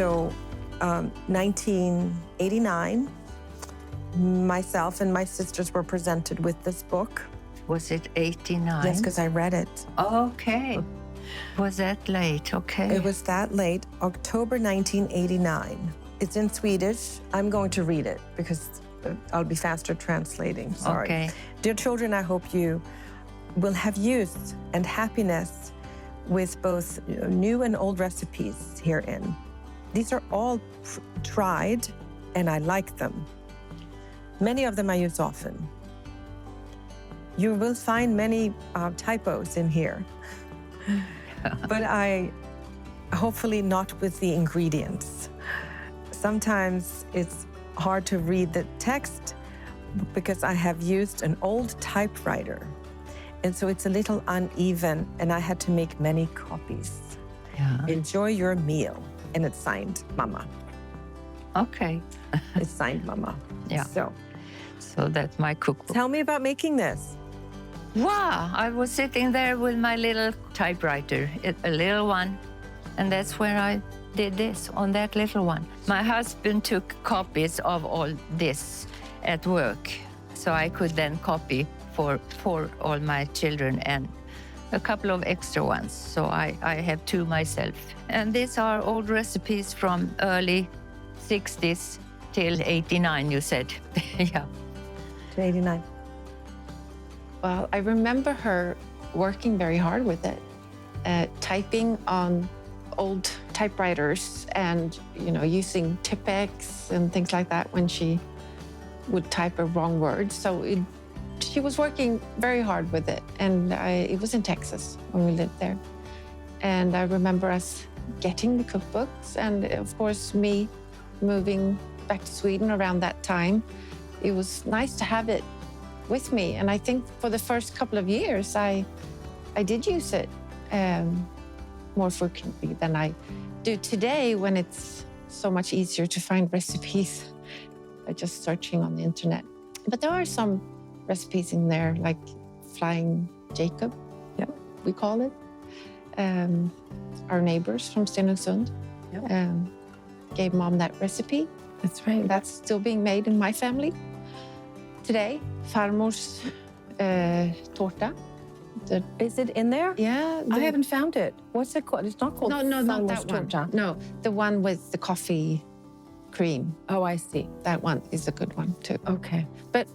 So 1989, myself and my sisters were presented with this book. Was it 89? Yes, because I read it. Okay. Was that late? Okay. It was that late, October 1989. It's in Swedish. I'm going to read it because I'll be faster translating. Sorry. Okay. Dear children, I hope you will have use and happiness with both new and old recipes herein. These are all tried, and I like them. Many of them I use often. You will find many typos in here, but hopefully not with the ingredients. Sometimes it's hard to read the text because I have used an old typewriter. And so it's a little uneven, and I had to make many copies. Yeah. Enjoy your meal. And it's signed Mama. Okay. It's signed Mama. Yeah. So that's my cookbook. Tell me about making this. Wow, I was sitting there with my little typewriter, a little one, and that's where I did this, on that little one. My husband took copies of all this at work, so I could then copy for all my children and a couple of extra ones. So I have two myself. And these are old recipes from early 60s till 89, you said. Yeah. To 89. Well, I remember her working very hard with it, typing on old typewriters and, using Tipp-Ex and things like that when she would type a wrong word. So she was working very hard with it. And it was in Texas when we lived there. And I remember us getting the cookbooks. And of course, me moving back to Sweden around that time, it was nice to have it with me. And I think for the first couple of years, I did use it more frequently than I do today, when it's so much easier to find recipes by just searching on the internet. But there are some recipes in there, like Flying Jacob, yeah, we call it. Our neighbors from Stenungsund gave Mom that recipe. That's right. That's still being made in my family today. Farmors tårta. Is it in there? Yeah. I haven't found it. What's it called? It's not called No, not that Farmors tårta. one. No, the one with the coffee cream. Oh, I see. That one is a good one too. Okay. But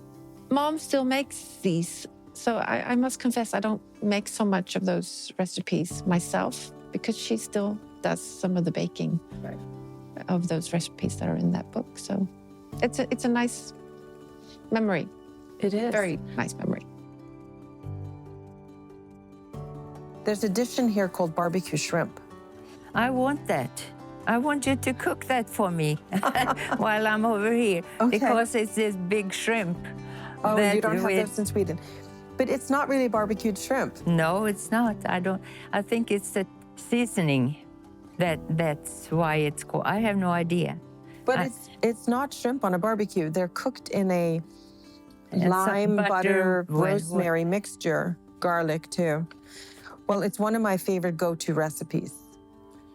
Mom still makes these. So I must confess, I don't make so much of those recipes myself, because she still does some of the baking of those recipes that are in that book. So it's a nice memory. It is. Very nice memory. There's a dish in here called barbecue shrimp. I want that. I want you to cook that for me while I'm over here, because it's this big shrimp. Oh, you don't have this in Sweden. But it's not really barbecued shrimp. No, it's not. I think it's the seasoning that's why it's called. I have no idea. But it's not shrimp on a barbecue. They're cooked in a lime, butter, rosemary mixture, garlic too. Well, it's one of my favorite go-to recipes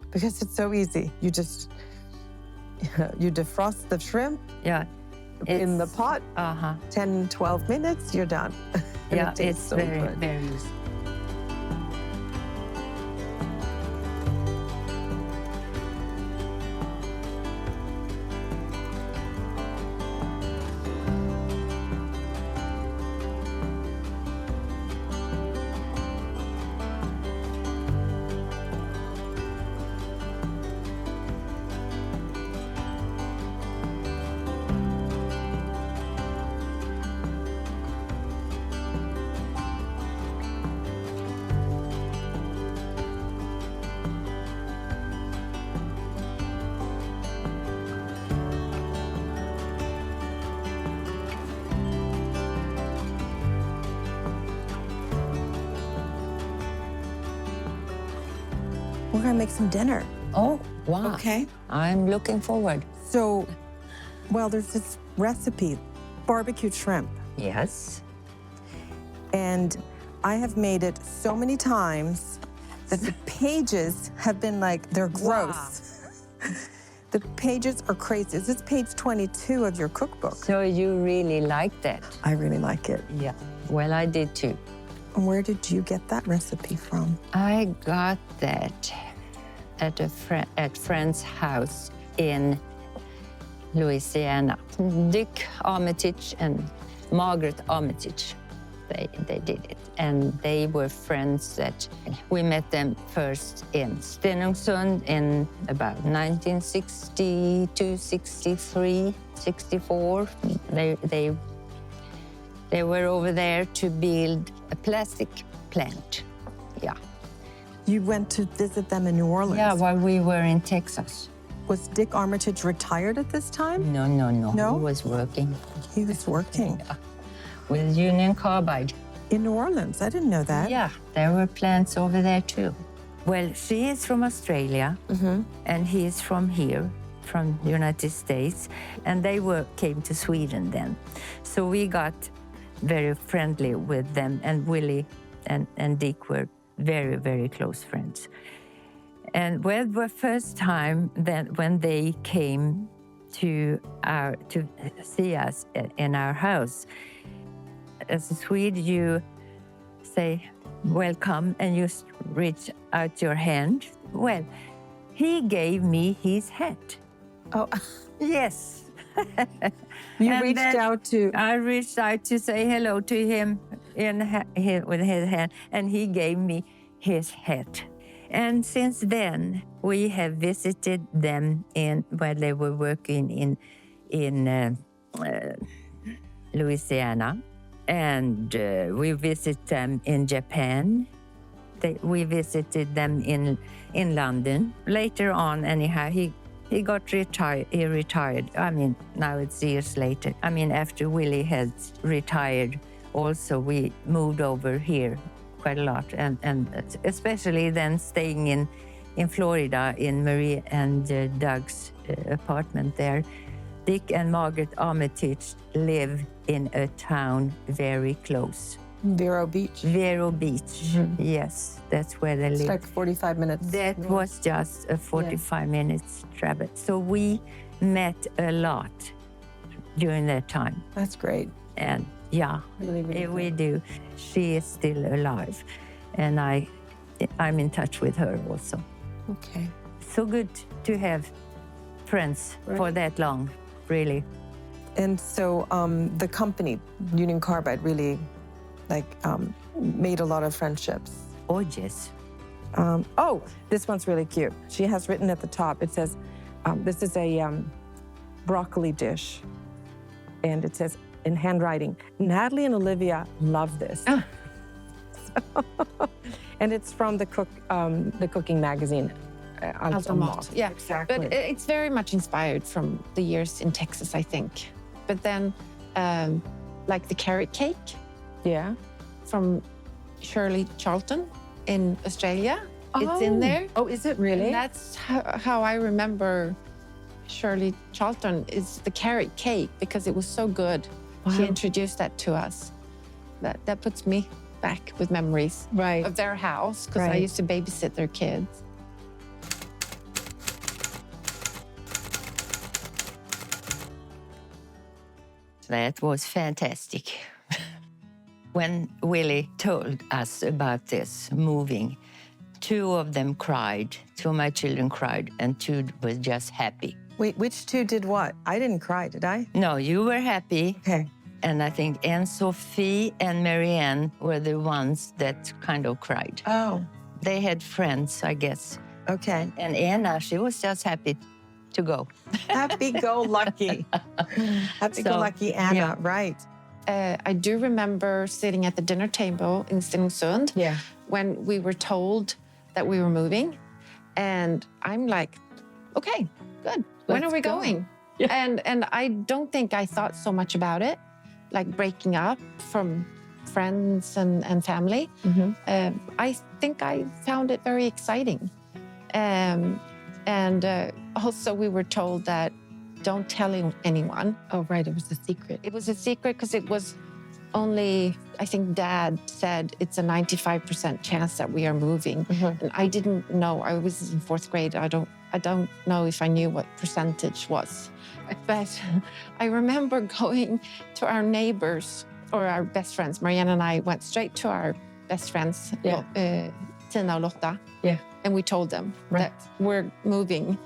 because it's so easy. You just you defrost the shrimp. Yeah. In the pot, 10, 12 minutes, you're done. Yeah, it it's so very, good. very easy. We're gonna make some dinner. Oh, wow. Okay. I'm looking forward. So, well, there's this recipe, barbecued shrimp. Yes. And I have made it so many times that the pages have been like, they're gross. The pages are crazy. This is page 22 of your cookbook. So you really like that? I really like it. Yeah. Well, I did too. And where did you get that recipe from? I got that at friend's house in Louisiana. Dick Armitage and Margaret Armitage, they did it. And they were friends that we met them first in Stenungsund in about 1962, 63, 64. They were over there to build a plastic plant. Yeah. You went to visit them in New Orleans? Yeah, while we were in Texas. Was Dick Armitage retired at this time? No. No? He was working. He was working. Yeah. With Union Carbide. In New Orleans? I didn't know that. Yeah, there were plants over there too. Well, she is from Australia, and he is from here, from the United States, and they came to Sweden then. So we got very friendly with them, and Willie and Dick were very, very close friends. And well, the first time that when they came to see us in our house, as a Swede, you say welcome and you reach out your hand. Well, he gave me his hat. Oh, Yes. you And reached then out to... I reached out to say hello to him with his hand, and he gave me his hat. And since then, we have visited them where they were working in Louisiana, and we visited them in Japan. We visited them in London. Later on, anyhow, he got retired. He retired. I mean, now it's years later. I mean, after Willie had retired, also we moved over here quite a lot, and especially then staying in Florida in Marie and Doug's apartment there. Dick and Margaret Armitage live in a town very close. Vero Beach. Vero Beach, yes, that's where they It's live. like 45 minutes. That was just a 45 minutes travel. So we met a lot during that time. That's great. And yeah, Really, really we good. do. She is still alive, and I'm in touch with her also. Okay. So good to have friends for that long, really. And so the company, Union Carbide, really made a lot of friendships. Oh, yes. Oh, this one's really cute. She has written at the top, it says, this is a broccoli dish. And it says in handwriting, Natalie and Olivia love this. Ah. And it's from the cooking magazine. Altamont. Yeah, exactly. but it's very much inspired from the years in Texas, I think. But then, like the carrot cake Yeah. from Shirley Charlton in Australia, it's in there. Oh, is it really? And that's how I remember Shirley Charlton is the carrot cake because it was so good. She Wow. introduced that to us. That puts me back with memories Right. of their house because I Right. used to babysit their kids. That was fantastic. When Willie told us about this moving, 2 of them cried. 2 of my children cried, and 2 was just happy. Wait, which 2 did what? I didn't cry, did I? No, you were happy. Okay. And I think Anne-Sophie and Marianne were the ones that kind of cried. Oh, They had friends, I guess. okay. And Anna, she was just happy to go. Happy-go-lucky. Happy-go-lucky Anna, yeah. right. I do remember sitting at the dinner table in Stenungsund Yeah. when we were told that we were moving. And I'm like, okay, good. When Let's are we go. going? Yeah. And I don't think I thought so much about it, like breaking up from friends and family. I think I found it very exciting. Also, we were told that don't tell anyone. Oh, right. It was a secret. It was a secret because it was only, I think Dad said it's a 95% chance that we are moving. And I didn't know. I was in 4th grade. I don't know if I knew what percentage was. But I remember going to our neighbors or our best friends. Marianne and I went straight to our best friends, Tina and Lotta. Yeah. And we told them that we're moving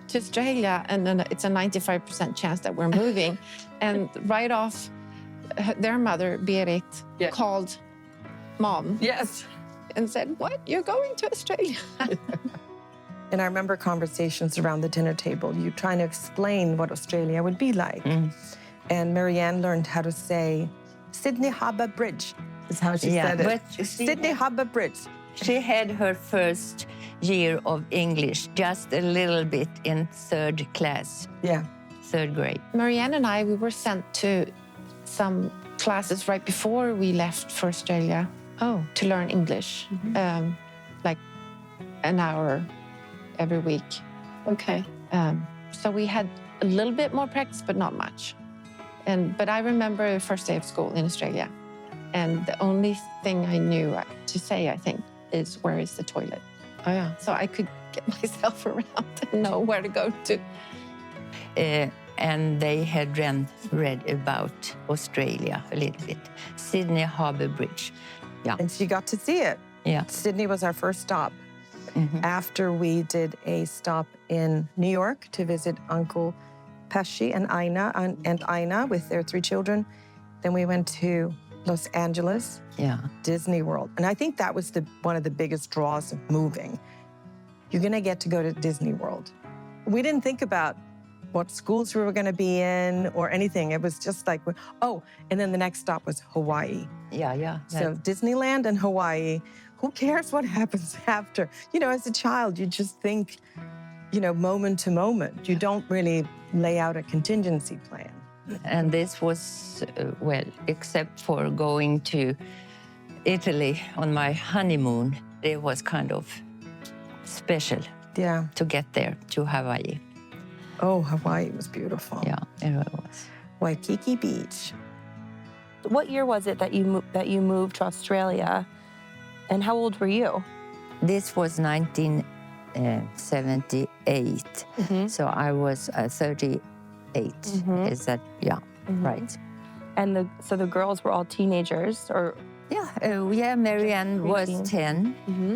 to Australia, and then it's a 95% chance that we're moving. And right off, their mother, Berit, called Mom. Yes. And said, "What? You're going to Australia?" And I remember conversations around the dinner table, you trying to explain what Australia would be like. And Marianne learned how to say, Sydney Harbour Bridge is how she said it. But Sydney Harbour Bridge. she had her first year of English, just a little bit in 3rd class, Yeah. 3rd grade. Marianne and I, we were sent to some classes right before we left for Australia to learn English, like an hour every week. Okay. So we had a little bit more practice, but not much. But I remember the first day of school in Australia, and the only thing I knew to say, I think, is where is the toilet? Oh, yeah. So I could get myself around and know where to go to. And they had read about Australia a little bit. Sydney Harbour Bridge. Yeah. And she got to see it. Yeah. Sydney was our first stop. After we did a stop in New York to visit Uncle Pesci and Aina with their 3 children. Then we went to Los Angeles, Disney World. And I think that was one of the biggest draws of moving. You're gonna get to go to Disney World. We didn't think about what schools we were gonna be in or anything. It was just like, and then the next stop was Hawaii. Yeah. So Disneyland and Hawaii, who cares what happens after? You know, as a child, you just think, moment to moment. You don't really lay out a contingency plan. And this was, except for going to Italy on my honeymoon, it was kind of special to get there to Hawaii. Oh, Hawaii was beautiful. Yeah, it was. Waikiki Beach. What year was it that you moved to Australia, and how old were you? This was 1978, so I was 38. Is that right? And so the girls were all teenagers, or Marianne was 10,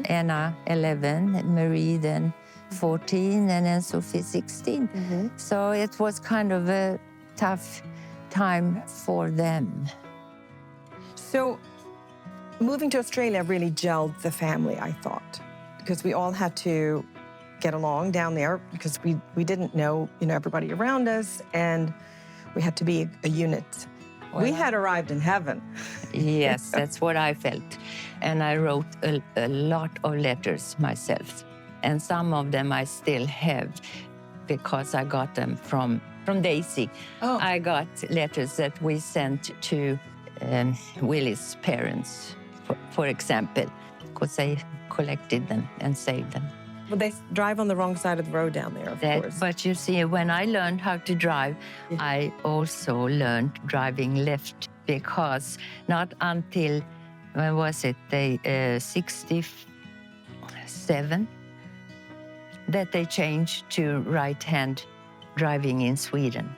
Anna 11, Marie then 14, and then Sophie 16. So it was kind of a tough time for them. So moving to Australia really gelled the family, I thought, because we all had to get along down there because we didn't know, everybody around us, and we had to be a unit. Well, we had arrived in heaven. Yes, that's what I felt. And I wrote a lot of letters myself. And some of them I still have because I got them from Daisy. I got letters that we sent to Willie's parents, for example, because they collected them and saved them. Well, they drive on the wrong side of the road down there, of course. But you see, when I learned how to drive, I also learned driving left because not until, when was it, 67, that they changed to right-hand driving in Sweden.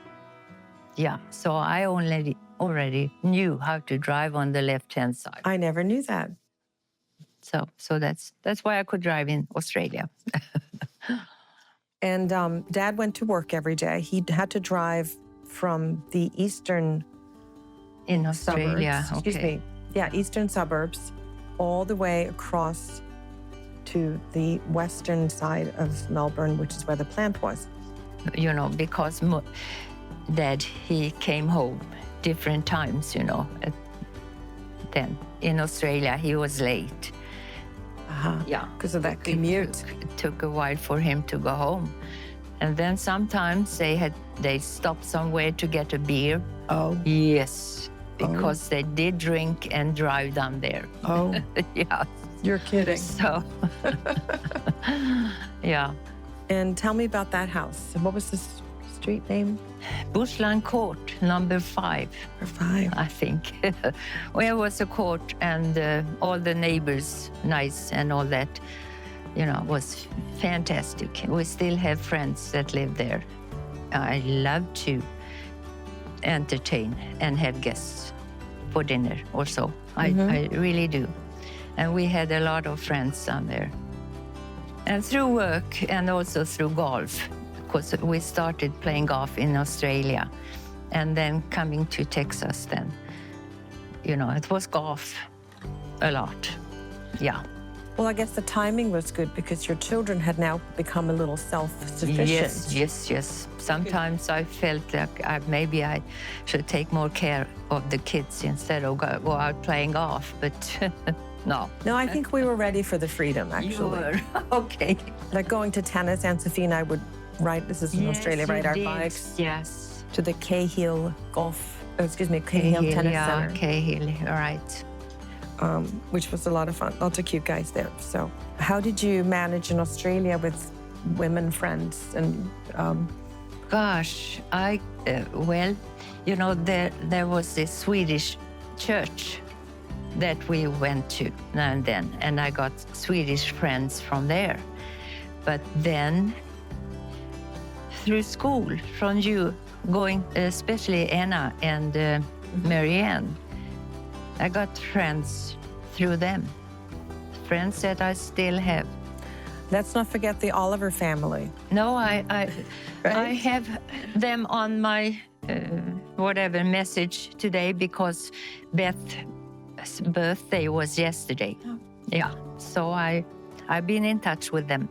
Yeah, so I already knew how to drive on the left-hand side. I never knew that. So that's why I could drive in Australia. And Dad went to work every day. He had to drive from the eastern In Australia, suburbs, excuse me. Yeah, eastern suburbs, all the way across to the western side of Melbourne, which is where the plant was. Because Dad, he came home different times, Then in Australia, he was late. Yeah. Because of that commute. It took a while for him to go home. And then sometimes they stopped somewhere to get a beer. Oh. Yes, because they did drink and drive down there. Oh. Yeah. You're kidding. So, yeah. And tell me about that house. What was this street name? Bushland Court, number 5. Or 5. I think. Where was a court and all the neighbors nice and all that, was fantastic. We still have friends that live there. I love to entertain and have guests for dinner also. I really do. And we had a lot of friends down there. And through work and also through golf, because we started playing golf in Australia and then coming to Texas then. It was golf a lot. Yeah. Well, I guess the timing was good because your children had now become a little self-sufficient. Yes. Sometimes I felt like maybe I should take more care of the kids instead of go out playing golf, but no. No, I think we were ready for the freedom, actually. You were. Okay. Like going to tennis, Aunt Sophie and I would ride, this is in Australia, ride our bikes. Yes. To the Cahill Cahill Tennis Center. Cahill, all right. Which was a lot of fun. Lots of cute guys there. So how did you manage in Australia with women friends? And Gosh, there was this Swedish church that we went to now and then, and I got Swedish friends from there. But then through school, from you going, especially Anna and Marianne, I got friends through them, friends that I still have. let's not forget the Oliver family. No, I Right? have them on my whatever message today because Beth's birthday was yesterday. Yeah, so I've been in touch with them.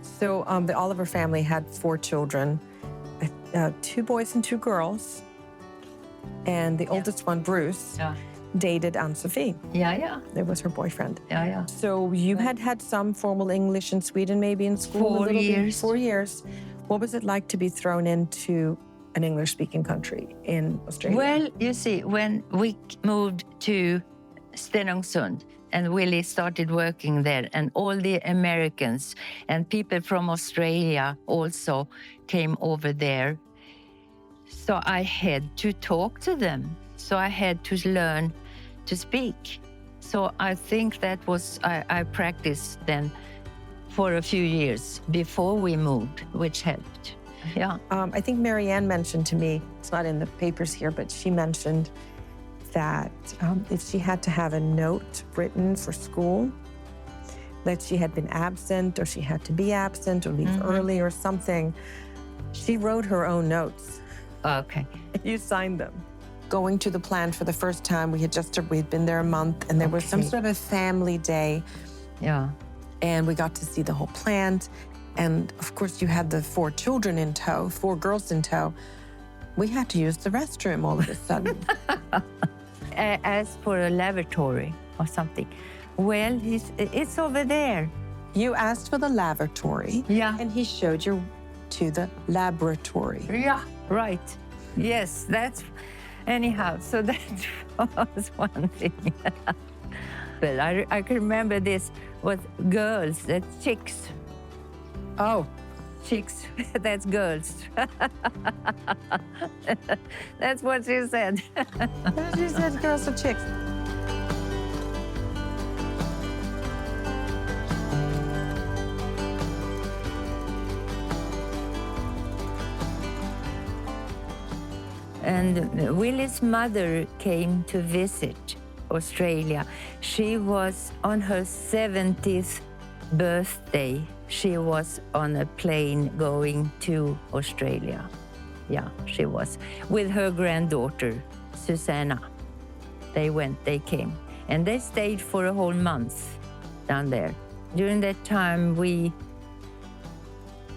So the Oliver family had 4 children, 2 boys and 2 girls. And the oldest one, Bruce, dated Ann-Sophie. Yeah. It was her boyfriend. Yeah. So you had some formal English in Sweden, maybe in school? 4 years. 4 years. What was it like to be thrown into an English-speaking country in Australia? Well, you see, when we moved to Stenungsund and Willie started working there, and all the Americans and people from Australia also came over there, so I had to talk to them. So I had to learn to speak. So I think that was, I practiced then for a few years before we moved, which helped. Yeah. I think Marianne mentioned to me, it's not in the papers here, but she mentioned that if she had to have a note written for school, that she had been absent or she had to be absent or leave early or something, she wrote her own notes. Okay. You signed them. Going to the plant for the first time, we'd been there a month, and there was some sort of a family day. Yeah. And we got to see the whole plant. And of course, you had the 4 children in tow, 4 girls in tow. We had to use the restroom all of a sudden. As for a lavatory or something, well, it's over there. You asked for the lavatory. Yeah. And he showed you to the laboratory. Yeah, right. Yes, that's, anyhow, so that was one thing. But I can remember this was girls, that's chicks. Oh, Chicks, that's girls. That's what she said. she said girls are chicks. And Willie's mother came to visit Australia. She was on her 70th birthday. She was on a plane going to Australia. Yeah, she was with her granddaughter, Susanna. They came. And they stayed for a whole month down there. During that time, we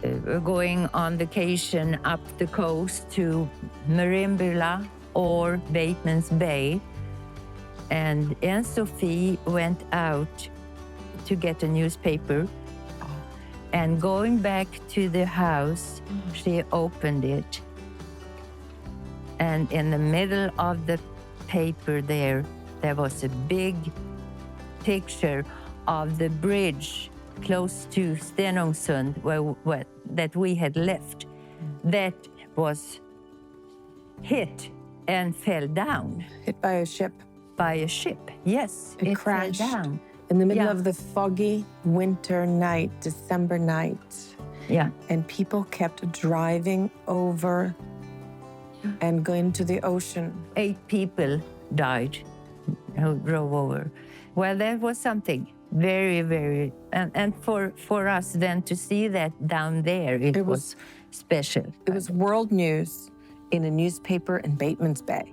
were going on vacation up the coast to Merimbula or Bateman's Bay. And Ann-Sophie went out to get a newspaper. And going back to the house, she opened it. And in the middle of the paper there was a big picture of the bridge close to Stenungsund that we had left. that was hit and fell down Hit by a ship. by a ship. Yes, It it crashed. fell down. In the middle Yeah. of the foggy winter night, December night. Yeah. And people kept driving over and going to the ocean. 8 people died who drove over. Well, that was something very, very, and for us then to see that down there, it was special. It was world news in a newspaper in Bateman's Bay.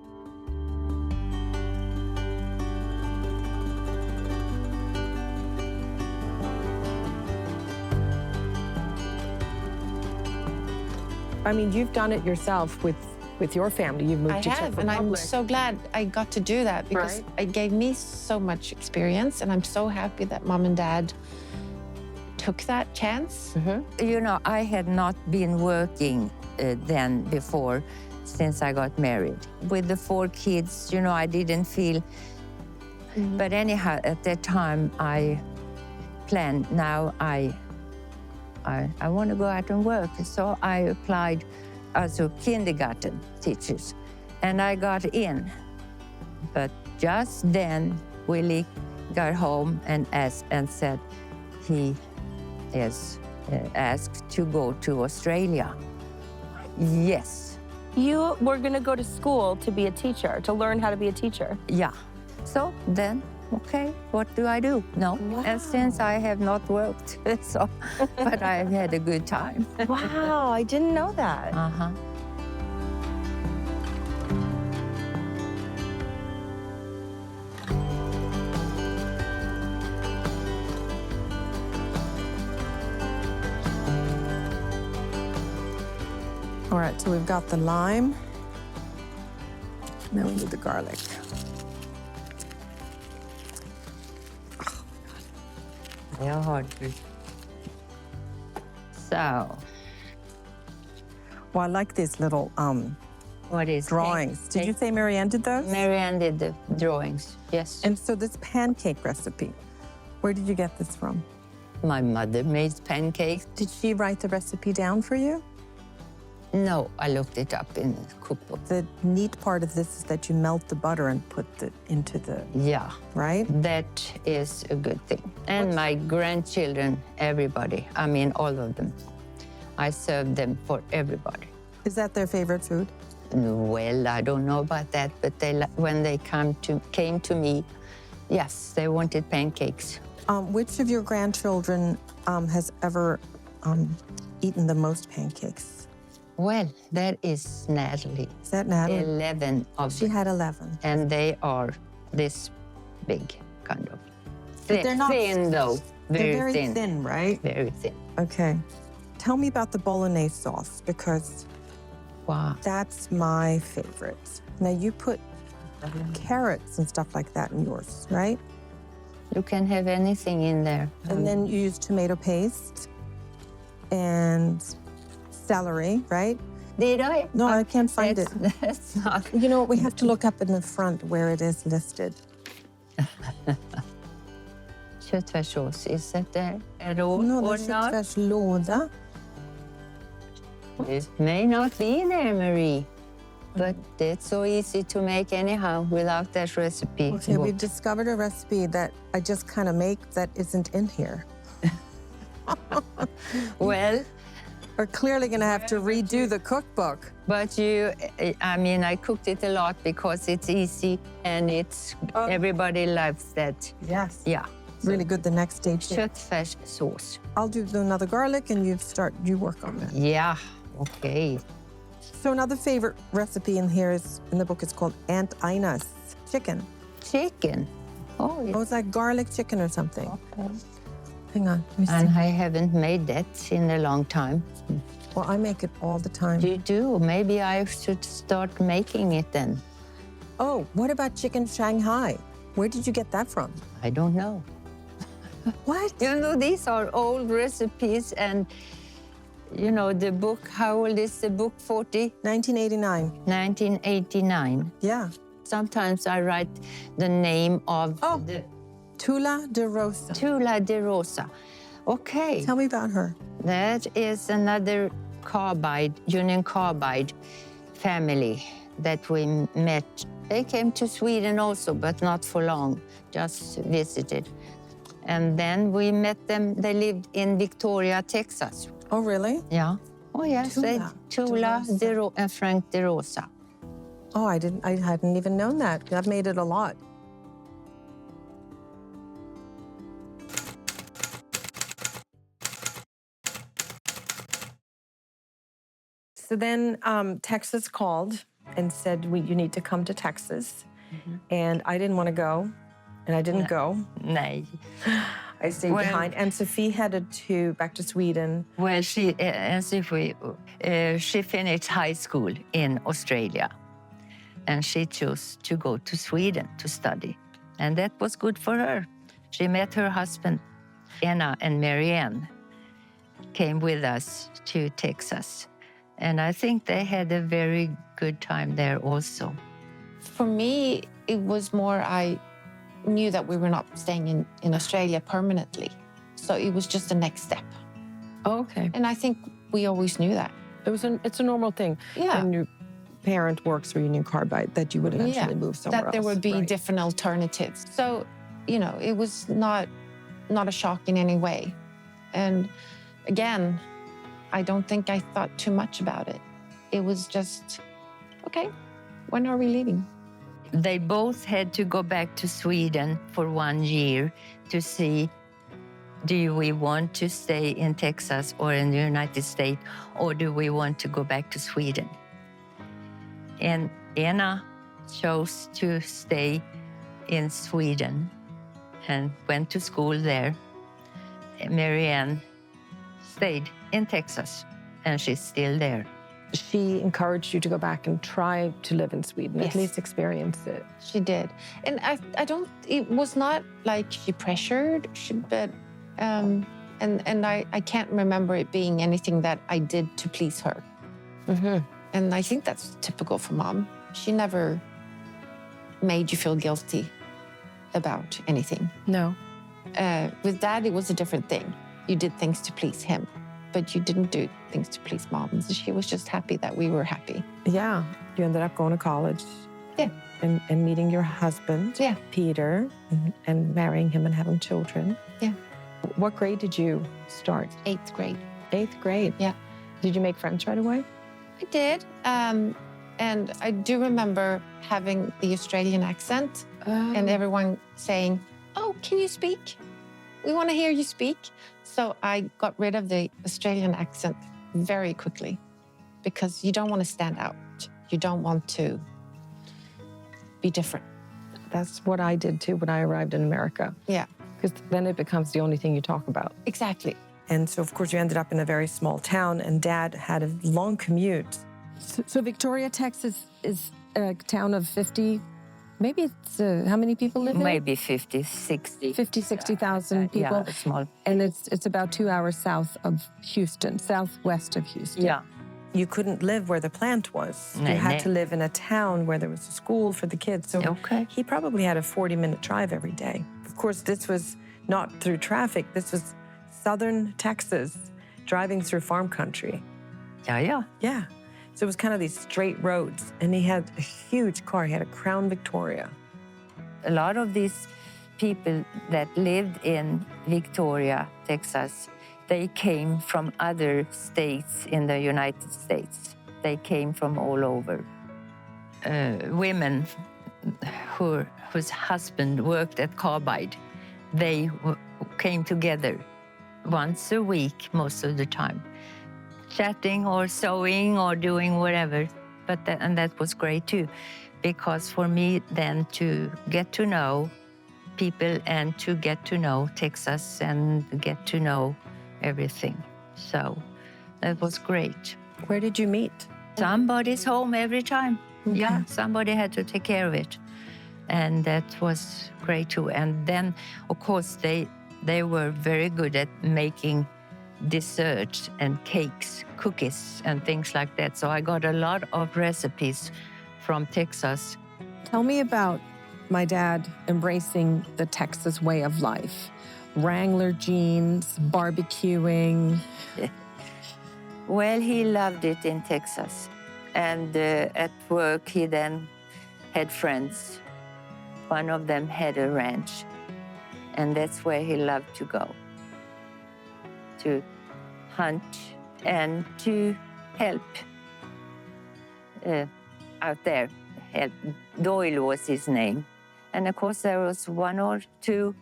I mean, you've done it yourself with your family. You've moved I to Czech have, and I'm Republic. so glad I got to do that because Right. it gave me so much experience, and I'm so happy that Mom and Dad took that chance. You know, I had not been working then before, since I got married. With the 4 kids, you know, I didn't feel. But anyhow, at that time, I planned. Now I want to go out and work, so I applied as a kindergarten teachers, and I got in. But just then, Willie got home and asked and said he is asked to go to Australia. Yes, You were going to go to school to be a teacher, to learn how to be a teacher. yeah. So then, okay, what do I do? No, and since I have not worked, so but I've had a good time. Wow, I didn't know that. Uh-huh. All right, so we've got the lime. Now we need the garlic. Jag har det. So, Well, I like these little what is drawings. Did you say Marianne did those? Marianne did the drawings, yes. And so this pancake recipe, where did you get this from? My mother made pancakes. Did she write the recipe down for you? No, I looked it up in the cookbook. The neat part of this is that you melt the butter and put it into the, Yeah, right? that is a good thing. And my grandchildren, everybody, I mean all of them. I serve them for everybody. Is that their favorite food? Well, I don't know about that, but when they came to me, yes, they wanted pancakes. Which of your grandchildren has ever eaten the most pancakes? Well, that is Natalie. Is that Natalie? 11 of She them. had 11. And they are this big, kind of. But they're not- thin, though. They're very thin, right? Very thin. Okay. Tell me about the bolognese sauce, because Wow. that's my favorite. Now, you put carrots and stuff like that in yours, right? You can have anything in there. And then you use tomato paste and celery, right? Did I? No, I can't find it. That's not. You know what? We have to look up in the front where it is listed. Köttfärssås, is that there at all No, or the not? köttfärslåda. It may not be there, Marie. But it's so easy to make anyhow without that recipe. Okay, we've discovered a recipe that I just kind of make that isn't in here. Well, We're clearly going to have to redo the cookbook. but I mean, I cooked it a lot because it's easy and it's everybody loves that. Yes. Yeah. Really good the next day too. Köttfärssås. I'll do another garlic and you work on that. Yeah. Okay. So another favorite recipe in here is, in the book, it's called Aunt Ina's chicken. Chicken. Oh, Oh, yeah. it's like garlic chicken or something. Okay. Hang on, let me see. And I haven't made that in a long time. Well, I make it all the time. You do? Maybe I should start making it then. Oh, what about chicken Shanghai? Where did you get that from? I don't know. What? You know, these are old recipes and, you know, the book, how old is the book? 40? 1989. 1989. Yeah. Sometimes I write the name of Oh. the Tula de Rosa. Tula de Rosa. Okay. Tell me about her. That is another Union Carbide family that we met. They came to Sweden also, but not for long, just visited. And then we met them. They lived in Victoria, Texas. Oh, really? Yeah. Oh, yes. Tula and Frank De Rosa. Oh, I hadn't even known that. That made it a lot. So then Texas called and said, you need to come to Texas. Mm-hmm. And I didn't want to go, and I didn't go. No. I stayed behind. And Sophie headed back to Sweden. Well, she finished high school in Australia, and she chose to go to Sweden to study. And that was good for her. She met her husband, Anna and Marianne, came with us to Texas. And I think they had a very good time there also. For me, it was more, I knew that we were not staying in Australia permanently. So it was just the next step. Oh, okay. And I think we always knew that. It's a normal thing. Yeah. When your parent works for Union Carbide, that you would eventually move somewhere else. That there would be right. different alternatives. So, it was not a shock in any way. And again, I don't think I thought too much about it. It was just, okay, when are we leaving? They both had to go back to Sweden for 1 year to see, do we want to stay in Texas or in the United States, or do we want to go back to Sweden? And Anna chose to stay in Sweden and went to school there. Marianne stayed in Texas, and she's still there. She encouraged you to go back and try to live in Sweden, Yes. at least experience it. She did. And it was not like she pressured, but I can't remember it being anything that I did to please her. Mm-hmm. And I think that's typical for Mom. She never made you feel guilty about anything. No. With Dad, it was a different thing. You did things to please him, but you didn't do things to please Mom. So she was just happy that we were happy. Yeah. You ended up going to college. Yeah. And meeting your husband, Yeah. Peter, and marrying him and having children. Yeah. What grade did you start? 8th grade. 8th grade? Yeah. Did you make friends right away? I did. And I do remember having the Australian accent and everyone saying, "Oh, can you speak? We want to hear you speak." So I got rid of the Australian accent very quickly because you don't want to stand out. You don't want to be different. That's what I did too when I arrived in America. Yeah, Because then it becomes the only thing you talk about. exactly. And so, of course, you ended up in a very small town, and Dad had a long commute. So Victoria, Texas is a town of 50, maybe it's, how many people live there? Maybe 50, 60. 50, 60,000 people. Yeah, small. And it's about 2 hours south of Houston, southwest of Houston. Yeah. You couldn't live where the plant was. No, you had no. to live in a town where there was a school for the kids. So Okay. he probably had a 40-minute drive every day. Of course, this was not through traffic. This was southern Texas, driving through farm country. Yeah. Yeah. So it was kind of these straight roads. And he had a huge car. He had a Crown Victoria. A lot of these people that lived in Victoria, Texas, they came from other states in the United States. They came from all over. Women whose husband worked at Carbide, they came together once a week most of the time, chatting or sewing or doing whatever. And that was great too, because for me then to get to know people and to get to know Texas and get to know everything. So that was great. Where did you meet? Somebody's home every time. Okay. Yeah, somebody had to take care of it. And that was great too. And then, of course, they were very good at making desserts and cakes, cookies, and things like that. So I got a lot of recipes from Texas. Tell me about my dad embracing the Texas way of life. Wrangler jeans, barbecuing. Well, he loved it in Texas. And at work, he then had friends. One of them had a ranch. And that's where he loved to go, to hunt and to help out there. Help. Doyle was his name. And of course, there was one or two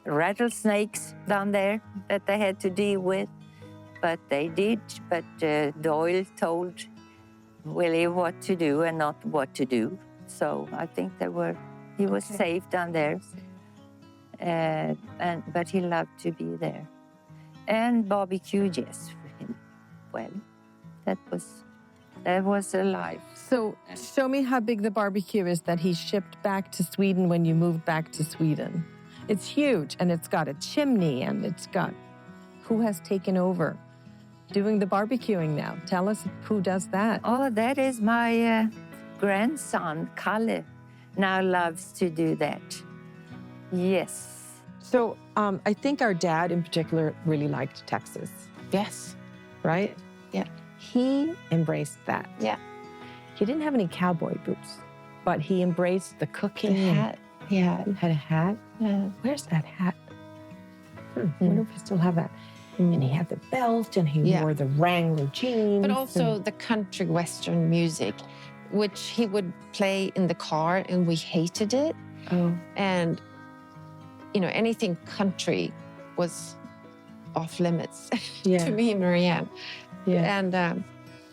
rattlesnakes down there that they had to deal with. But they did. But Doyle told Willie what to do and not what to do. So I think he was safe down there. But he loved to be there. And barbecue, yes. Well, that was a life. So show me how big the barbecue is that he shipped back to Sweden when you moved back to Sweden. It's huge, and it's got a chimney, and it's got... Who has taken over doing the barbecuing now? Tell us who does that. Oh, that is my grandson, Kalle, now loves to do that. Yes. So I think our dad in particular really liked Texas, Yes. right? Yeah. He embraced that. Yeah. He didn't have any cowboy boots, but he embraced the The cooking. hat. Yeah. He had a hat. Yeah. Where's that hat? I wonder if I still have that. And he had the belt, and he Yeah. wore the Wrangler jeans. But also the country western music, which he would play in the car, and we hated it. Oh. And, you know, anything country was off limits Yeah. to me and Marianne. Yeah.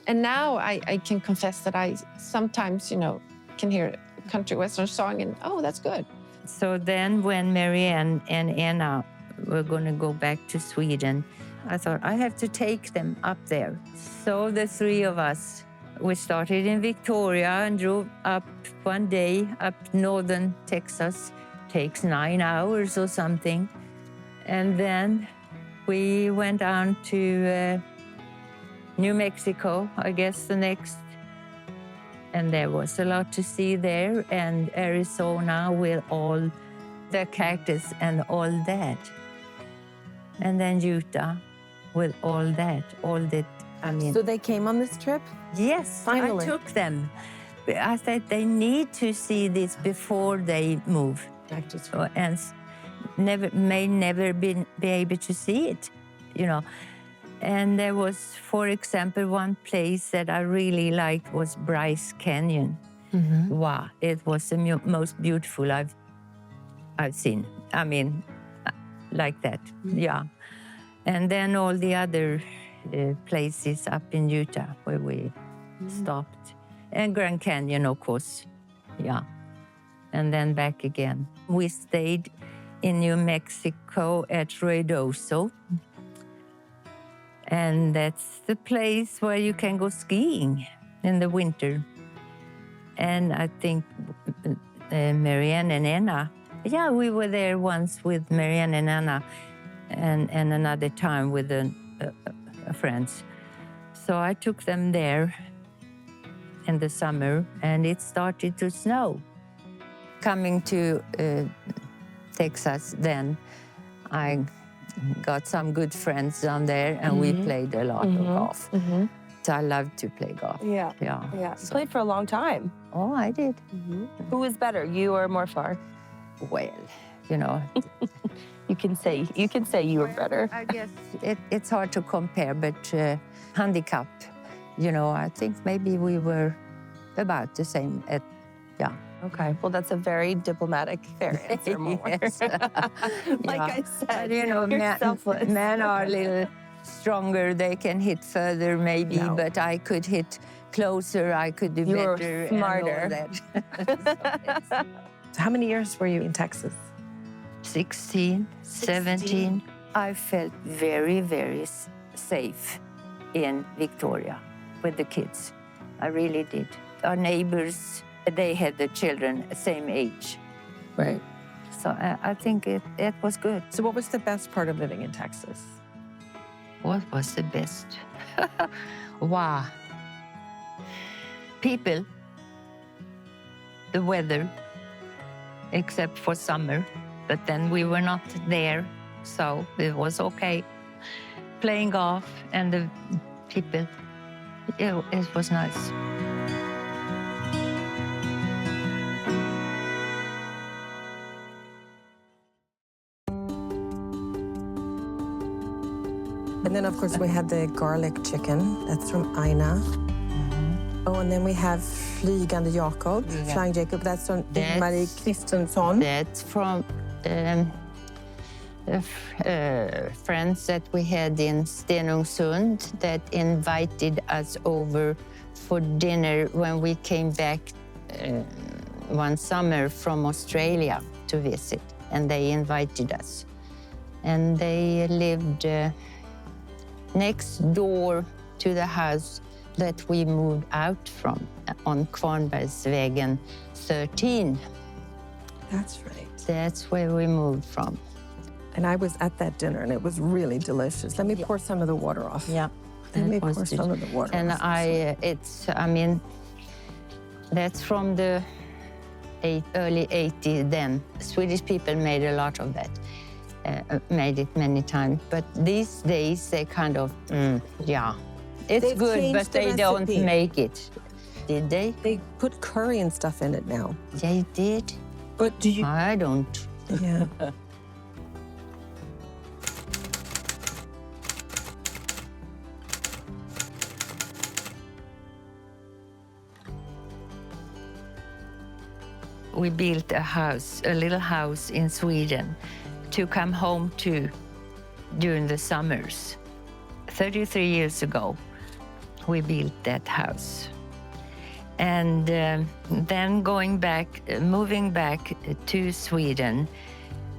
And now I can confess that I sometimes, you know, can hear a country western song and, oh, that's good. So then when Marianne and Anna were going to go back to Sweden, I thought, I have to take them up there. So the three of us, we started in Victoria and drove up one day up northern Texas. Takes 9 hours or something. And then we went on to New Mexico, I guess the next. And there was a lot to see there, and Arizona with all the cactus and all that. And then Utah with all that, So they came on this trip? Yes, Finally. I took them. I said they need to see this before they move. Back to And may never be able to see it, you know. And there was, for example, one place that I really liked was Bryce Canyon. Mm-hmm. Wow, it was the most beautiful I've seen. I mean, like that, yeah. And then all the other places up in Utah where we stopped. And Grand Canyon, of course, yeah. And then back again. We stayed in New Mexico at Ruidoso. And that's the place where you can go skiing in the winter. And I think Marianne and Anna, yeah, we were there once with Marianne and Anna, and another time with friends. So I took them there in the summer, and it started to snow. Coming to Texas then, I got some good friends down there, and we played a lot of golf. So I love to play golf. Yeah. Yeah. Yeah. You played for a long time. Oh, I did. Who was better, you or Morfar? Well, you know. You can say you were better. I guess it's hard to compare, but handicap, you know, I think maybe we were about the same. Yeah. Okay. Well, that's a very diplomatic, fair answer, Mor. Yes. Like Yeah. I said, But, you know, you're selfless. men are a little stronger. They can hit further, maybe, No. but I could hit closer. I could do You were better. smarter. And all that. So how many years were you in Texas? 16, 17. I felt very, very safe in Victoria with the kids. I really did. Our neighbors, they had the children same age. Right. So I think it was good. So what was the best part of living in Texas? What was the best? Wow. People, the weather, except for summer, but then we were not there, so it was okay. playing golf, and the people. It was nice. And then, of course, we had the garlic chicken. That's from Aina. Oh, and then we have Flygande Jakob, Flying Jacob. That's from Marie Kristensson. That's from friends that we had in Stenungsund that invited us over for dinner when we came back one summer from Australia to visit. And they invited us. And they lived next door to the house that we moved out from on Kvarnbergsvägen 13. That's right. That's where we moved from. And I was at that dinner, and it was really delicious. Let me pour some of the water off. Yeah. Let me pour some of the water and off. And that's from the early 80s then. Swedish people made a lot of that, made it many times. But these days, they kind of, it's They've good, changed but the they don't recipe. make it. Did they? They put curry and stuff in it now. They did. But do you? I don't. Yeah. We built a little house in Sweden to come home to during the summers. 33 years ago, we built that house. And then moving back to Sweden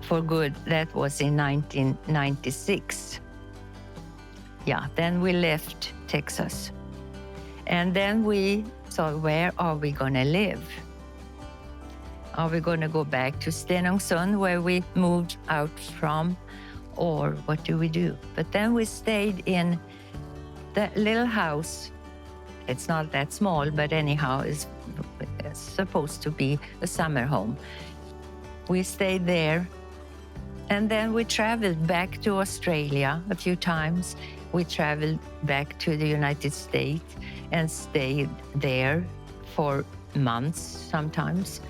for good, that was in 1996. Yeah, then we left Texas. And then we thought, where are we gonna live? Are we going to go back to Stenungsund, where we moved out from, or what do we do? But then we stayed in the little house. It's not that small, but anyhow, it's supposed to be a summer home. We stayed there, and then we traveled back to Australia a few times. We traveled back to the United States and stayed there for months sometimes.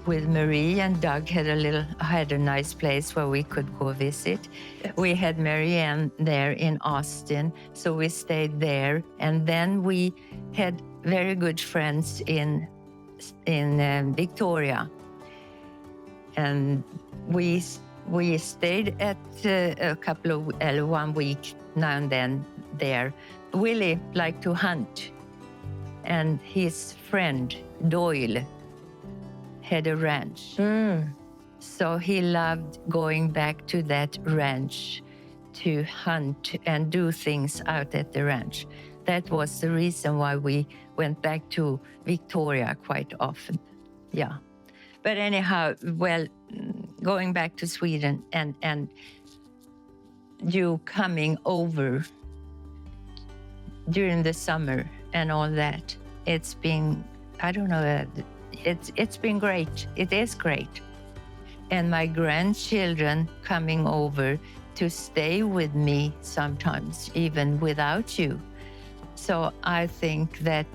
With Marie, and Doug had a nice place where we could go visit. Yes. We had Marianne there in Austin, so we stayed there. And then we had very good friends in Victoria. And we stayed at a couple of 1 week now and then there. Willie liked to hunt, and his friend Doyle had a ranch. So he loved going back to that ranch to hunt and do things out at the ranch. That was the reason why we went back to Victoria quite often. Yeah. But anyhow, well, going back to Sweden and you coming over during the summer and all that, it's been, I don't know, it's been great. It is great. And my grandchildren coming over to stay with me sometimes, even without you. So I think that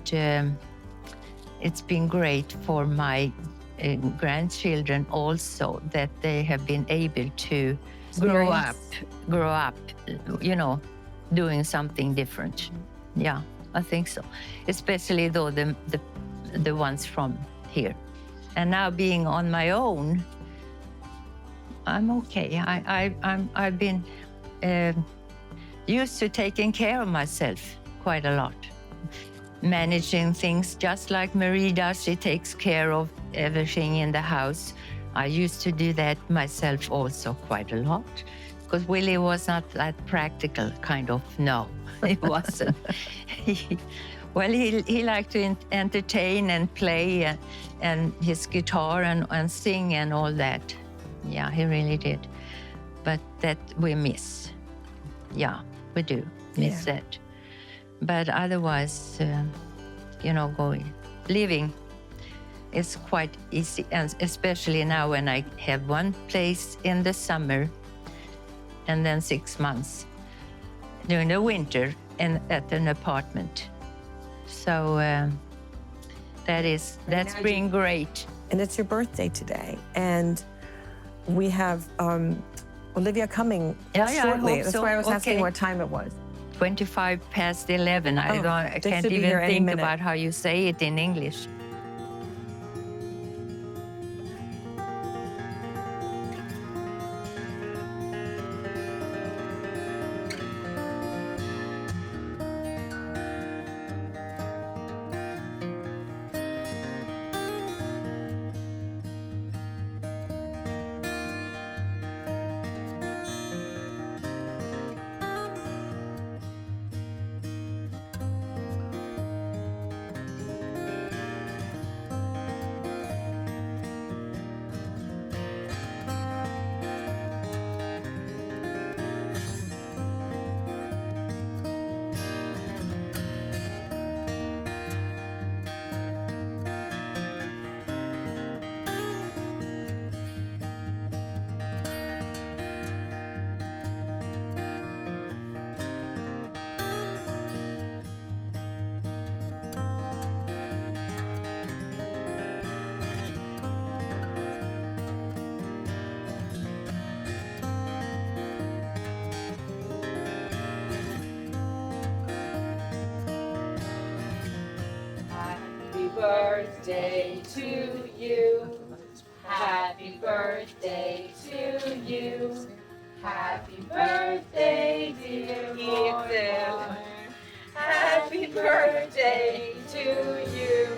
it's been great for my grandchildren also, that they have been able to grow up, doing something different. Yeah, I think so. Especially though the ones from here. And now being on my own, I'm okay. I've been used to taking care of myself quite a lot. Managing things just like Marie does. She takes care of everything in the house. I used to do that myself also quite a lot, because Willie was not that practical kind of, no, he wasn't. He liked to entertain and play and his guitar and sing and all that. Yeah, he really did. But that we miss. Yeah, we do miss that. But otherwise, living is quite easy. And especially now when I have one place in the summer and then 6 months during the winter at an apartment. So that's been great. And it's your birthday today, and we have Olivia coming Yeah, shortly. I hope That's so. why I was asking Okay. what time it was. 25 past 11. I they can't should be here even any think minute. about how you say it in English. Happy birthday to you. Happy birthday to you. Happy birthday, dear Ethan. Happy birthday to you.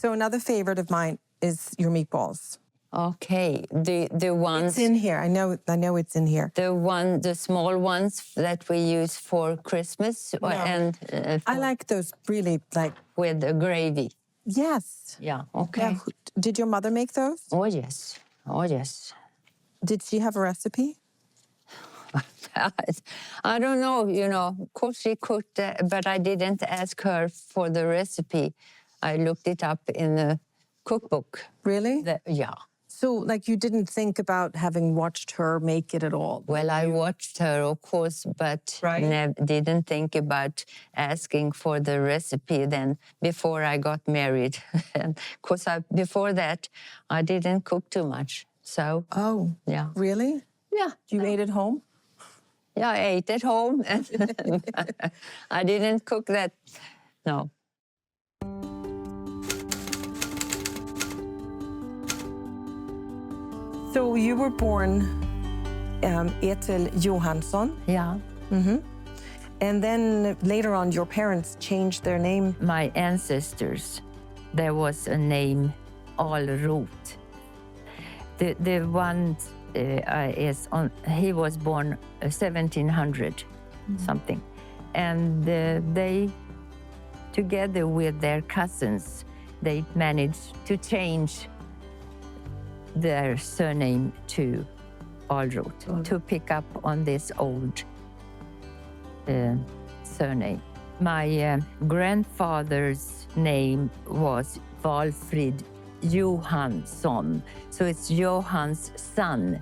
So another favorite of mine is your meatballs. Okay, the ones. It's in here. I know it's in here. The small ones that we use for Christmas, and I like those really like. with the gravy. Yes. Yeah. Okay. Yeah. Did your mother make those? Oh yes. Oh yes. Did she have a recipe? I don't know. Of course she cooked, but I didn't ask her for the recipe. I looked it up in the cookbook. Really? Yeah. So, like, you didn't think about having watched her make it at all? Well, I watched her, of course, but didn't think about asking for the recipe then before I got married. Because before that, I didn't cook too much. So, Oh, yeah. Really? Yeah. You ate at home? Yeah, I ate at home. I didn't cook that. No. So you were born Ethel Johansson. Yeah. And then later on, your parents changed their name. My ancestors, there was a name, Alroth. The one is on. He was born 1700 something, and they, together with their cousins, they managed to change their surname to Alroth to pick up on this old surname. My grandfather's name was Valfrid Johansson, so it's Johan's son.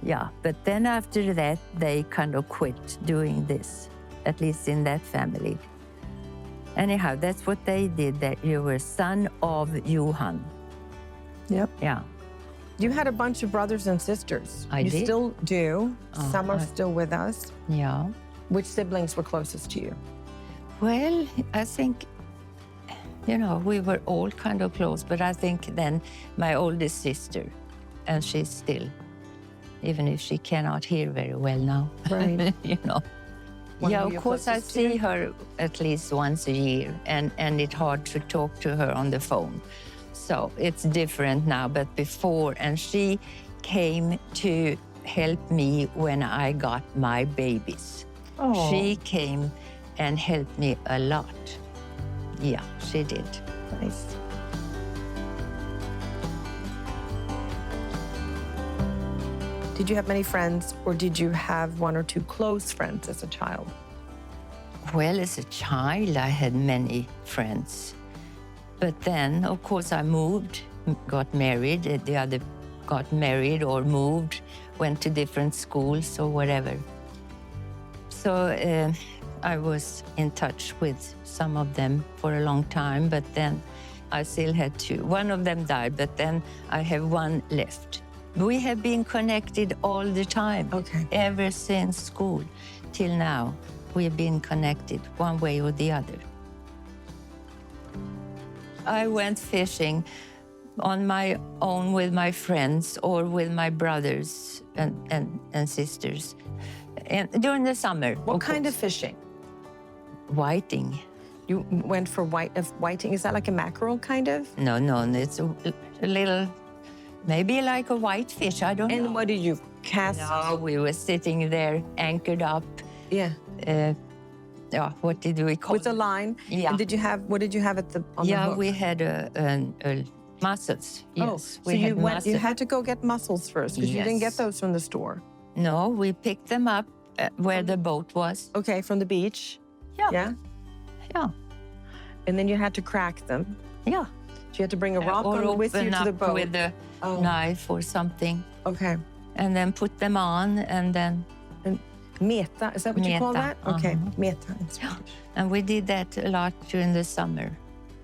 Yeah, but then after that, they kind of quit doing this, at least in that family. Anyhow, that's what they did, that you were son of Johan. Yep. Yeah. You had a bunch of brothers and sisters. I you did. still do. Some are still with us. Yeah. Which siblings were closest to you? Well, I think You know, we were all kind of close, but I think then my oldest sister, and she's still, even if she cannot hear very well now, Right. you know. One Yeah, of of your course I closest to you? see her at least once a year, and it's hard to talk to her on the phone. So it's different now, but before, and she came to help me when I got my babies. Oh, She came and helped me a lot. Yeah, she did. nice. Did you have many friends, or did you have one or two close friends as a child? Well, as a child, I had many friends. But then, of course, I moved, got married. The other got married or moved, went to different schools or whatever. So I was in touch with some of them for a long time, but then I still had two. One of them died, but then I have one left. We have been connected all the time. Okay. Ever since school till now, we have been connected one way or the other. I went fishing on my own with my friends or with my brothers and sisters and during the summer. What kind of fishing? Whiting. You went for whiting. Is that like a mackerel kind of? No, it's a little, maybe like a whitefish, I don't know. And what did you cast? No, we were sitting there anchored up. Yeah. Yeah, what did we call With a it? line? Yeah. And what did you have at on the Yeah, hook? we had mussels. Yes, so we had you went. You mussels. had to go get mussels first because you didn't get Yes. those from the store. No, we picked them up where the boat was. Okay, from the beach. Yeah. Yeah. Yeah. And then you had to crack them. Yeah. So you had to bring a rock Or on with you open to the up boat. with a Oh. knife or something, Okay. and then put them on, and then Meta, is that what you call Meta, that? Okay, uh-huh. meta. in Swedish. and we did that a lot during the summer.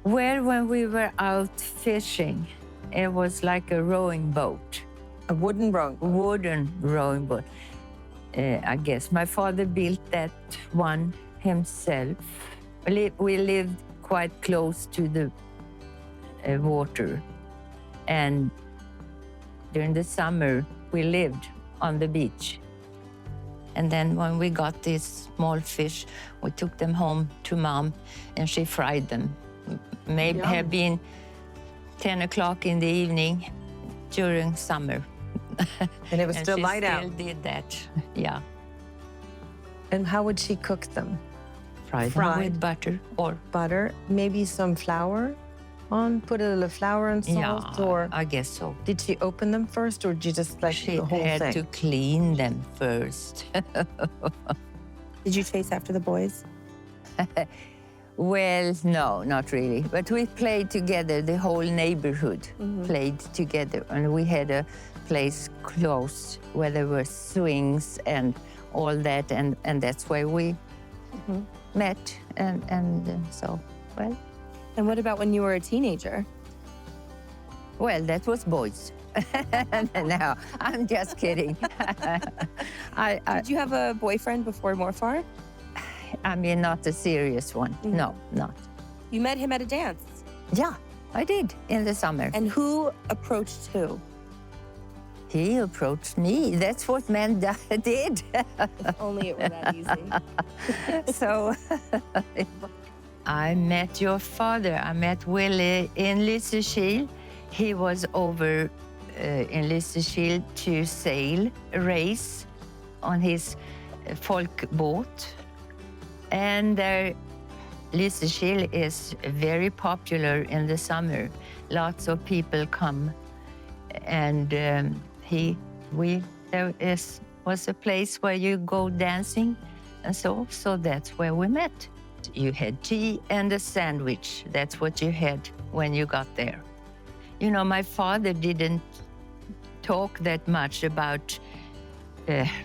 Well, when we were out fishing, it was like a rowing boat, A wooden rowing. wooden rowing boat. I guess my father built that one himself. We lived quite close to the water, and during the summer we lived on the beach. And then when we got these small fish, we took them home to Mom, and she fried them. Maybe Yum. have been 10 o'clock in the evening during summer. And it was And still she light still out. did that, yeah. And how would she cook them? Fried Fried. with butter or Butter, maybe some flour on, put a little flour and salt, yeah, or I guess so. did she open them first, or did you just like She the whole had thing? to clean them first. Did you chase after the boys? Well, no, not really. But we played together. The whole neighborhood played together, and we had a place close where there were swings and all that, and that's where we met. And so, well, And what about when you were a teenager? that was boys. No, I'm just kidding. Did you have a boyfriend before Morfar? I mean, not a serious one. No, not. You met him at a dance. Yeah, I did in the summer. And who approached who? He approached me. That's what men did. If only it were that easy. So I met your father. I met Willie in Lysekil. He was over in Lysekil to sail a race on his folkbåt. And Lysekil is very popular in the summer. Lots of people come, and there was a place where you go dancing, and so that's where we met. You had tea and a sandwich. That's what you had when you got there. You know, my father didn't talk that much about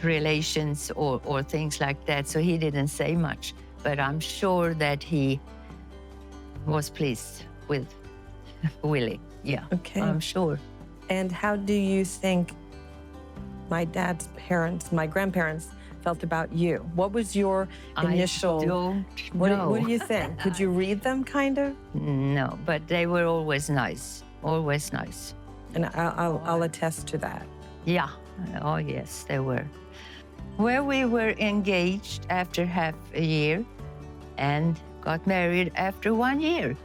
relations or things like that, so he didn't say much. But I'm sure that he was pleased with Willie. Yeah, Okay. I'm sure. And how do you think my dad's parents, my grandparents, felt about you? What was your initial? I don't What know. do you think? Could you read them, kind of? No, but they were always nice. Always nice. And I'll attest to that. Yeah. Oh, yes, they were. Well, we were engaged after half a year and got married after 1 year.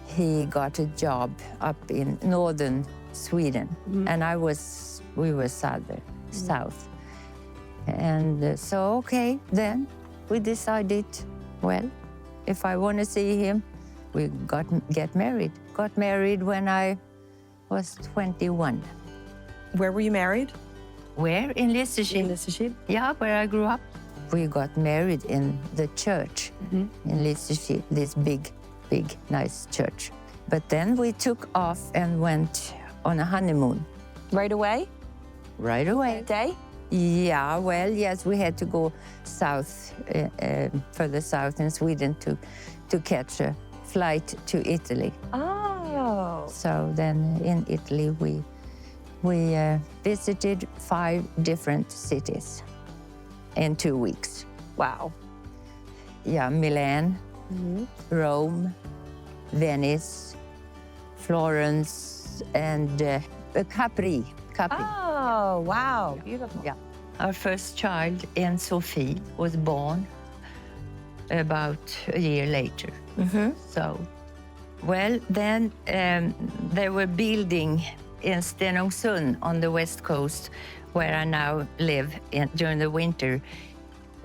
He got a job up in northern Sweden, and we were south. And so, okay, then we decided, well, if I want to see him, we get married. Got married when I was 21. Where were you married? Where? In Lysekil. In Lysekil? Yeah, where I grew up. We got married in the church in Lysekil, this big, nice church. But then we took off and went on a honeymoon. Right away? Right away. Day? Yeah, well, yes, we had to go south, further south in Sweden to catch a flight to Italy. Oh. So then in Italy, we visited 5 different cities in 2 weeks. Wow. Yeah, Milan, Rome, Venice, Florence, and Capri. Oh, wow. Beautiful. Yeah. Our first child, Sophie, was born about a year later. So, well, then they were building in Stenungsund on the west coast, where I now live during the winter.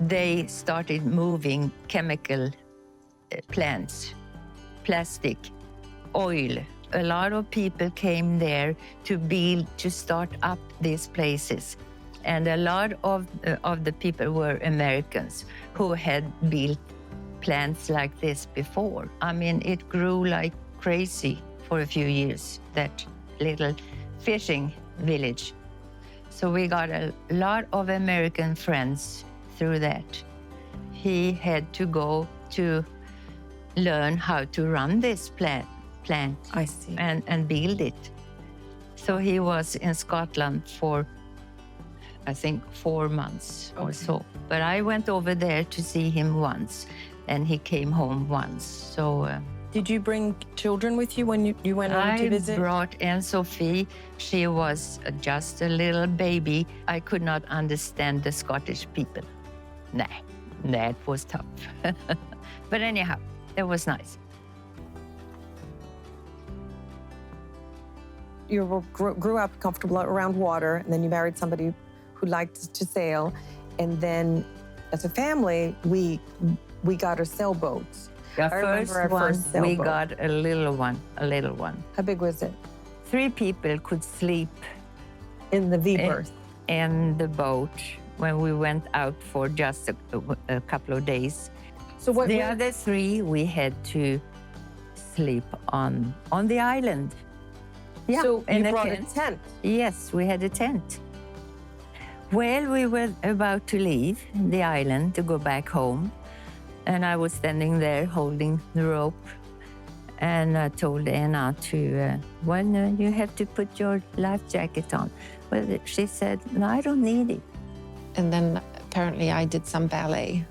They started moving chemical plants, plastic, oil. A lot of people came there to start up these places. And a lot of the people were Americans who had built plants like this before. I mean, it grew like crazy for a few years, that little fishing village. So we got a lot of American friends through that. He had to go to learn how to run this plant. I see. And build it. So he was in Scotland for, I think, 4 months or so. But I went over there to see him once, and he came home once. So Did you bring children with you when you went on to visit? I brought Sophie. She was just a little baby. I could not understand the Scottish people. Nah, that was tough. But anyhow, it was nice. You grew up comfortable around water, and then you married somebody who liked to sail. And then as a family, we got our sailboats. The I remember our first we sailboat. got a little one. How big was it? 3 people could sleep In the V-berth. in the boat when we went out for just a couple of days. So what? The other 3, we had to sleep on the island. Yeah, So in you a brought tent. a tent. Yes, we had a tent. Well, we were about to leave the island to go back home, and I was standing there holding the rope, and I told Anna to, you have to put your life jacket on. Well, she said, no, I don't need it. And then apparently I did some ballet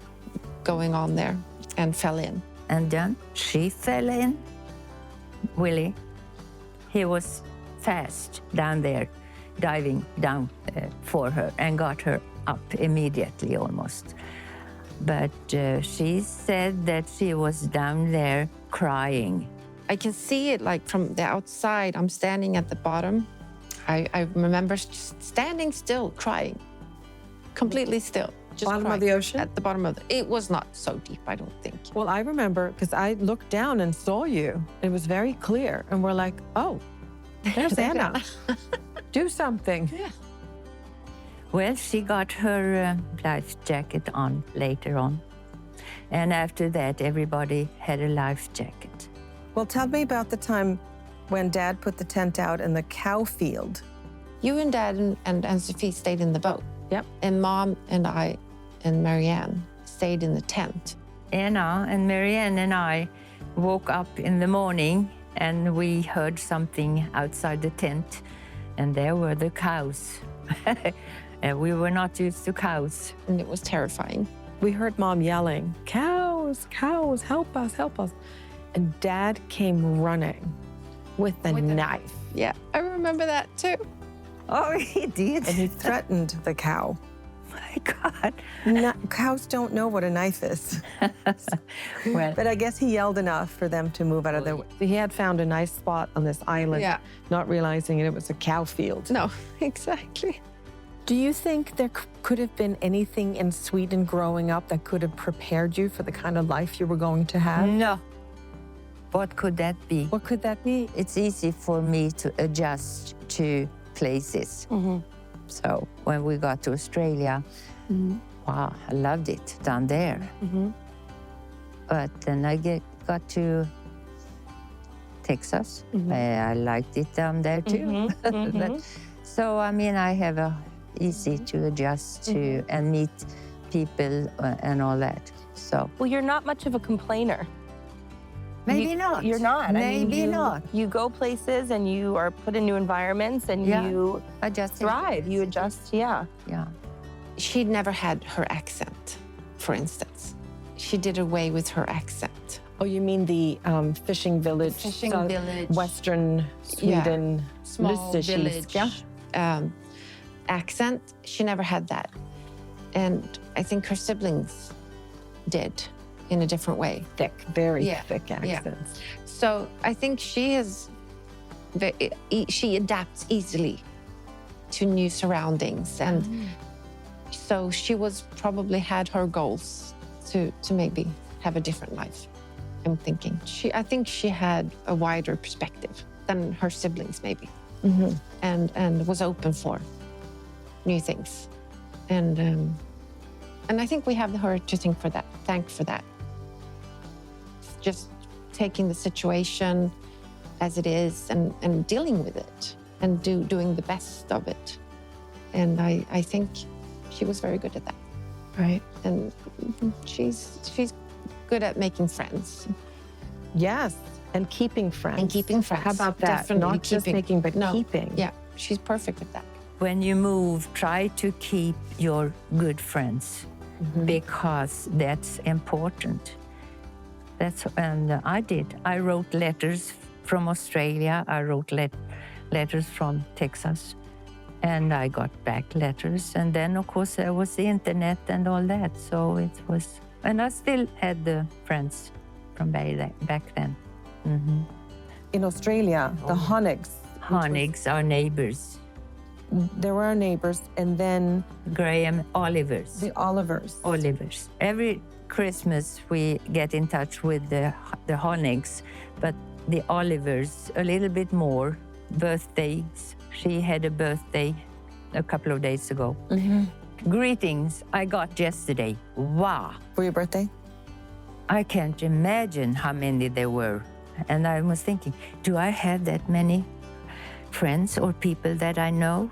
going on there and fell in. And then she fell in. Willie, he was fast down there, diving down for her and got her up immediately almost. But she said that she was down there crying. I can see it like from the outside. I'm standing at the bottom. I remember just standing still, crying, completely still. Just Bottom of crying. the ocean? At the bottom of it was not so deep, I don't think. Well, I remember because I looked down and saw you. It was very clear. And we're like, oh, there's Anna. Do something. Yeah. Well, she got her life jacket on later on. And after that, everybody had a life jacket. Well, tell me about the time when Dad put the tent out in the cow field. You and Dad and Sophie stayed in the boat. Yep. And Mom and I and Marianne stayed in the tent. Anna and Marianne and I woke up in the morning and we heard something outside the tent, and there were the cows. We were not used to cows. And it was terrifying. We heard Mom yelling, "Cows, cows, help us, help us." And Dad came running with a knife. Yeah, I remember that too. Oh, he did? And he threatened the cow. My God. Cows don't know what a knife is. Well, But I guess he yelled enough for them to move out of their way. He had found a nice spot on this island, Yeah. not realizing it was a cow field. No, exactly. Do you think there could have been anything in Sweden growing up that could have prepared you for the kind of life you were going to have? no. What could that be? What could that be? It's easy for me to adjust to places. So when we got to Australia, wow, I loved it down there. But then I got to Texas. I liked it down there too. So I mean, I have easy to adjust to and meet people and all that. So Well, you're not much of a complainer. maybe not. You're not. Maybe not. You go places and you are put in new environments and Yeah. you I just thrive. You adjust, yeah. Yeah. She'd never had her accent, for instance. She did away with her accent. Oh, you mean the fishing village? Fishing south- village. Western Sweden. Small Lysekilska. village accent. She never had that. And I think her siblings did in a different way. Thick, very Yeah, thick yeah. accents. So I think she adapts easily to new surroundings. And so she was probably had her goals to maybe have a different life, I'm thinking. I think she had a wider perspective than her siblings maybe. And was open for new things. And I think we have her to thank for that. Just taking the situation as it is and dealing with it and doing the best of it. And I think she was very good at that. Right. And she's good at making friends. Yes, and keeping friends. And keeping friends. How about that? Definitely Not just keeping. making, but No. keeping. Yeah, she's perfect at that. When you move, try to keep your good friends because that's important. And I did. I wrote letters from Australia. I wrote letters from Texas, and I got back letters. And then, of course, there was the internet and all that. So it was, and I still had the friends from back then. In Australia, the Honigs. Honigs, our neighbors. There were our neighbors, and then Graham Olivers. the Olivers. Every Christmas we get in touch with the Honigs, but the Olivers a little bit more. Birthdays. She had a birthday a couple of days ago. Greetings I got yesterday. Wow. For your birthday? I can't imagine how many there were. And I was thinking, do I have that many friends or people that I know?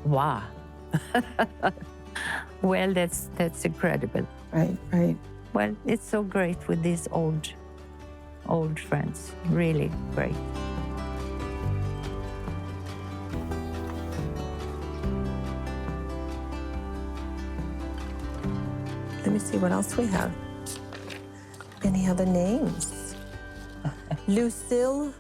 Wow. Well, that's incredible. Right. Well, it's so great with these old friends. Really great. Let me see what else we have. Any other names? Lucille?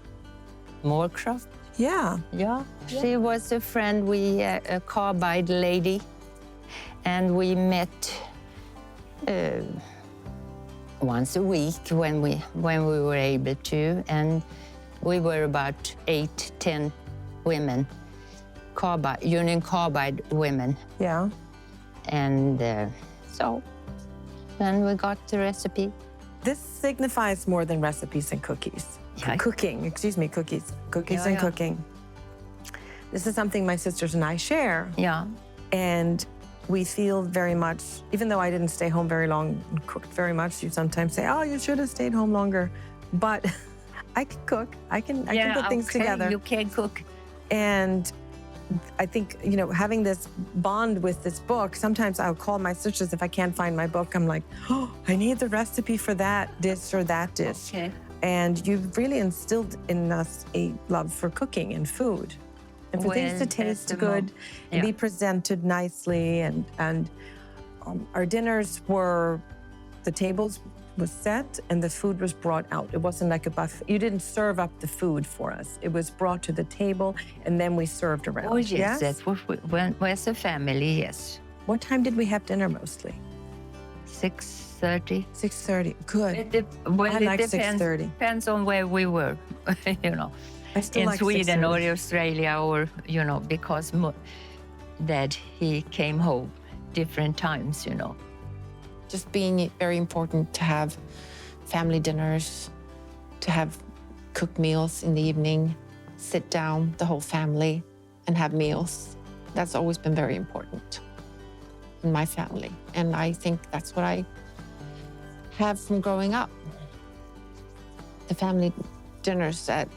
Moorcroft? Yeah. Yeah. She was a friend, a carbide lady, and we met once a week when we were able to, and we were about 8-10 women, Union Carbide women, Yeah. and so then we got the recipe. This signifies more than recipes and cookies. Yeah. Cooking, excuse me, cookies. Cookies Yeah, and yeah. cooking. This is something my sisters and I share. Yeah. And we feel very much, even though I didn't stay home very long and cooked very much, you sometimes say, oh, you should have stayed home longer. But I can cook. I can put things together. You can cook. And I think, having this bond with this book, sometimes I'll call my sisters if I can't find my book. I'm like, oh, I need the recipe for that dish or that dish. Okay. And you've really instilled in us a love for cooking and food. And for things to taste good and be presented nicely, and our dinners were, the tables was set and the food was brought out. It wasn't like a buffet. You didn't serve up the food for us. It was brought to the table and then we served around. Oh yes, that's what when as a family, yes. What time did we have dinner mostly? 6:30. 6:30. Good. Well, I it like depends, 6:30. depends on where we were, you know. I still In like Sweden or 6:30. Australia, or, you know, because Dad, he came home different times, you know. Just being very important to have family dinners, to have cooked meals in the evening, sit down, the whole family, and have meals. That's always been very important in my family. And I think that's what I have from growing up. The family dinners at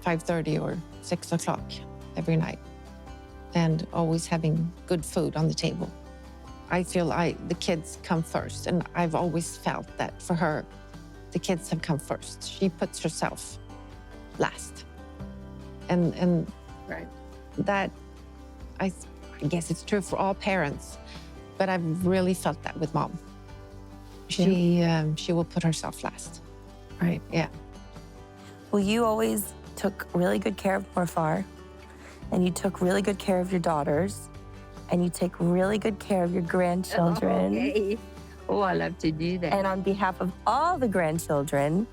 5:30 or 6 o'clock every night, and always having good food on the table. I feel the kids come first, and I've always felt that for her, the kids have come first. She puts herself last. And Right. that, I guess it's true for all parents, but I've really felt that with Mom. She will put herself last. Right. Yeah. Well, you always took really good care of Morfar, and you took really good care of your daughters, and you take really good care of your grandchildren. Okay. Oh, I love to do that. And on behalf of all the grandchildren,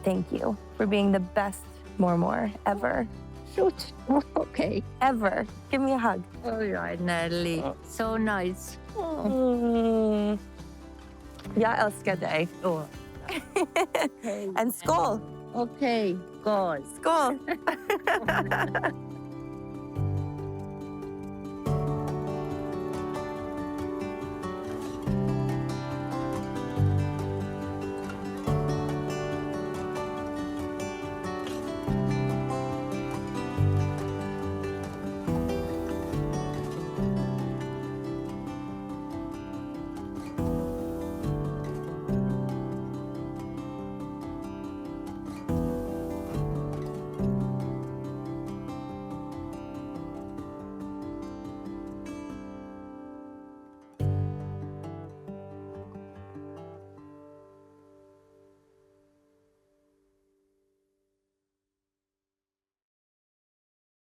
thank you for being the best Mormor ever. Shoot. Okay. Ever. Give me a hug. All right, Natalie. So nice. Jag älskar dig. Oh. And skål! Okay, God. Skål!